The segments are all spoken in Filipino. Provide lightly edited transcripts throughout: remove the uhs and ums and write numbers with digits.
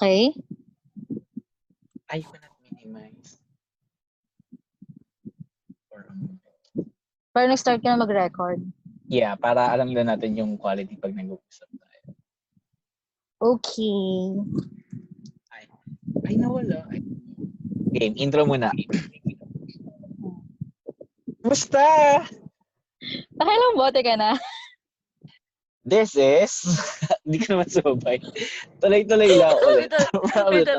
Okay? I cannot minimize. Or, Pero nag-start ka na mag-record. yeah, para alam na natin yung quality pag nag-uusap tayo. Okay. Ay, nawala. Game, intro muna. Kumusta? Nakailang bote ka na? This is... Hindi ka naman sumabay. Tuloy-tuloy lang ulit. Wait,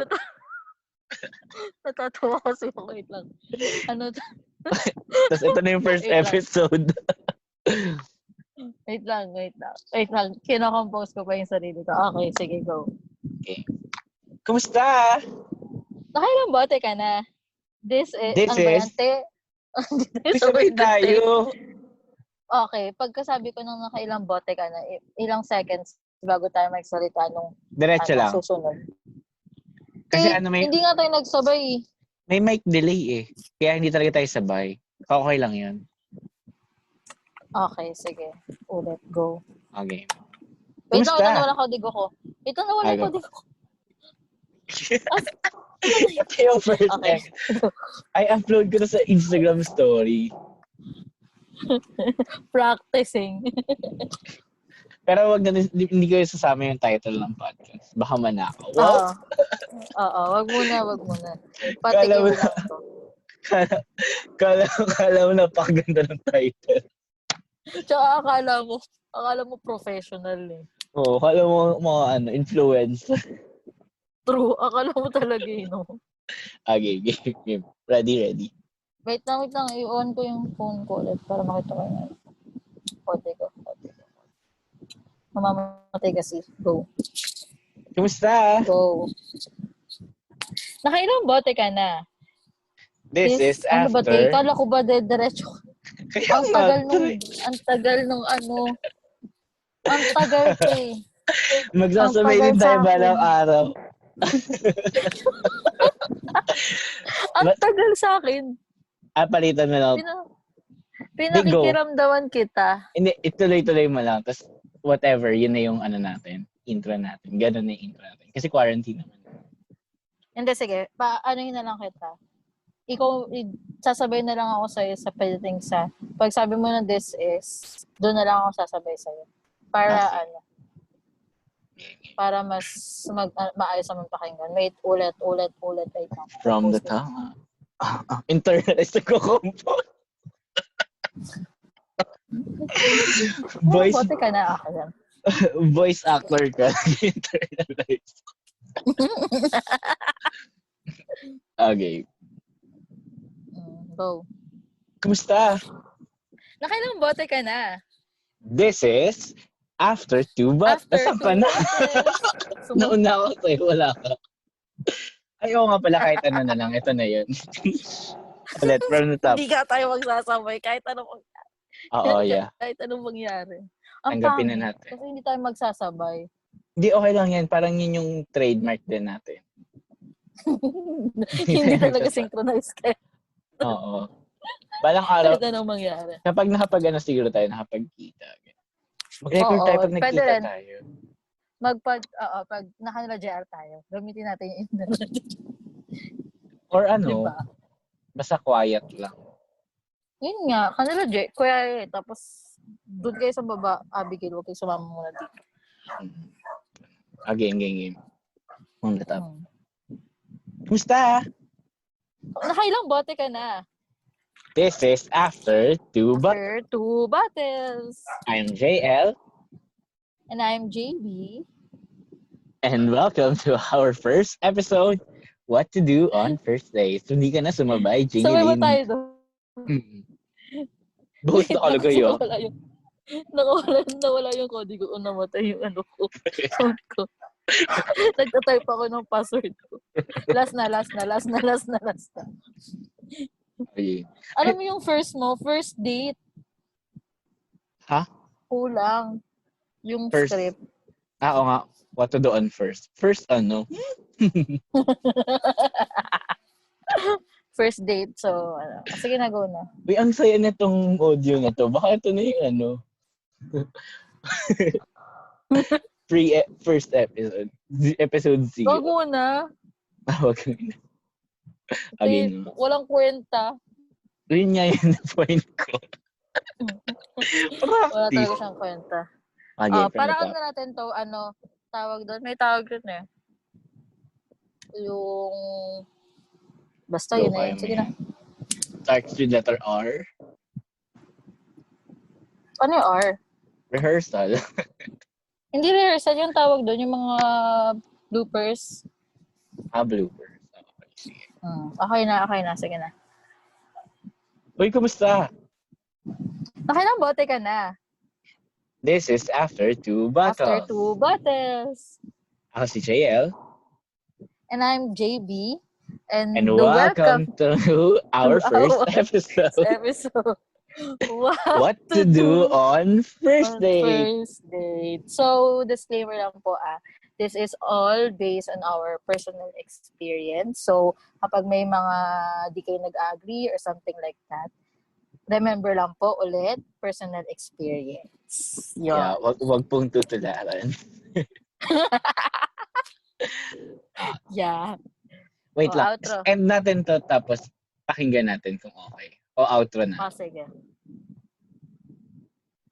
natatawa kasi ako. Wait lang. Ano to? Tapos ito na yung first Wait lang. episode. Wait lang. Kinocompose ko pa yung sarili ko. Okay, sige, go. Okay. Kumusta? Nakailang bote ka na? This is... This ano ba yan? is... Sabay tayo. Okay, pagkasabi ko nung nakailang bote ka na, ilang seconds bago tayo magsalita nung Diretso lang. susunod. Kasi Hindi nga tayo nagsabay. May mic delay eh. Kaya hindi talaga tayo sabay. Okay lang yun. Okay, sige. Ulit, go. Okay. Wait lang, Kumusta? nawala ko digo ko. Ito nawala ko digo ko. Ito yung first Okay. I upload ko na sa Instagram story. Practicing. Pero wag na, hindi ko sasama yung title ng podcast. Baka manakaw. Wow! Oo, wag muna. Kala Patikin mo lang to. Kala mo napakaganda ng title. Tsaka akala mo professional eh. Oo, kala mo mga influencer. True, akala mo talaga eh, no? Okay, game. Ready. Wait lang. I-on ko yung phone ko ulit para makita ko yung kote ko. Mamamatay kasi. Go. Kumusta? Go. Nakailang bote ka na? This is ano ba after... Kala ko ba diretso? Ang tagal nung ang tagal Magsasabay din tayo balang araw. Ang tagal sa akin. Palitan mo lang. Pinakikiramdaman kita. Hindi, ituloy-tuloy mo lang. Tapos, whatever, yun na yung intro natin. Ganun na yung intro natin. Kasi quarantine naman. Hindi, sige. Anohin na lang kita. Ikaw, sasabay na lang ako sa'yo sa pwedeng sa... Pag sabi mo na this is, doon na lang ako sasabay sa'yo. Para para mas maayos naman pakinggan. Wait, ulit. Ay, From the top. Internalized ko compose. Bote ka na ako yan. Voice actor ka. Internalized. Okay. Go. Kumusta? Nakailang bote ka na? This is after 2 bottles. Asan ka na? Nauna ako sa'yo. Wala ka. Ayaw nga pala kahit ano na lang. Ito na yun. Ulit, from the top. Hindi ka tayo magsasabay kahit anong mangyari. Oo, yeah. Kahit anong mangyari. Ang Tanggapin na pangit, natin. kasi hindi tayo magsasabay. Hindi, okay lang yan. Parang yun yung trademark din natin. Hindi talaga synchronize kayo. Oo. Balang araw, Kahit anong mangyari. kapag siguro tayo nakapagkita. Mag-record tayo pag nagkita tayo. Pag naka-JR tayo, gamitin natin yung internet. Or Diba? basta quiet lang. Yun nga, kanila kuya tapos doon kayo sa baba, Abigail, huwag kayo sumama muna dito. Game. On the top. Kumusta? Nakailang bote ka na? This is after 2 bottles. After 2 bottles. I'm JL. And I'm JB. And welcome to our first episode, What to Do on First Days. Hindi ka na sumabay, Jeline. Sabay ba tayo doon? Both nakalagay yun. Nawala yung code ko. Namatay yung phone ko. Nagtatype ako ng password ko. Last na. Okay. Alam mo yung first date. Ha? Kulang. Yung First. script. Oo nga. What to do on first? First ano? First date. So, sige na, go na. Uy, ang saya nitong audio na to. Baka ito na yung first episode. Episode 0. Wag muna. Wag mo na. Again. Walang kwenta. Yun nga yun na point ko. Wala Practice. talaga siyang kwenta. Okay, Parang ano natin to, tawag doon? May tawag doon eh. Yung... Basta yun eh. Sige na. Starts with letter R. Ano yung R? Rehearsal. Hindi rehearsal yung tawag doon, yung mga bloopers. Bloopers. Okay, sige. Okay na. Sige na. Uy, kumusta? Nakilang bote ka na. This is After 2 Bottles. After 2 bottles. Ako si JL. And I'm JB. And welcome to our first episode. Wow. What to do on first date. First date. So, disclaimer lang po this is all based on our personal experience. So, kapag may mga di kayo nag-agree or something like that, remember lang po ulit, personal experience. Yun. Yeah, wag pong tutularan. Yeah. Wait lang. Outro. End natin to tapos pakinggan natin kung okay. O outro na. Sige.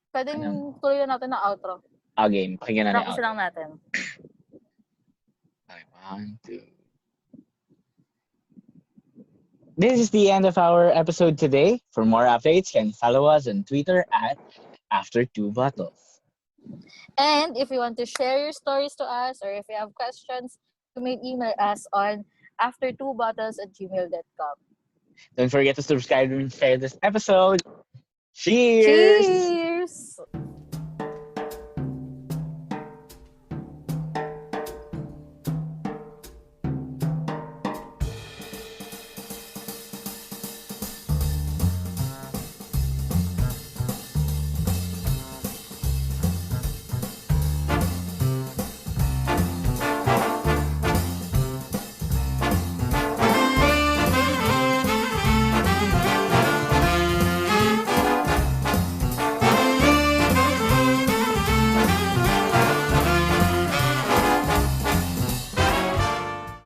Pwedeng tuloy natin na outro. Again, pakinggan natin Tapos outro. lang natin. Okay, 1, 2. This is the end of our episode today. For more updates, you can follow us on Twitter at After2Bottles. And if you want to share your stories to us or if you have questions, you may email us on after2bottles@gmail.com. Don't forget to subscribe and share this episode. Cheers! Cheers!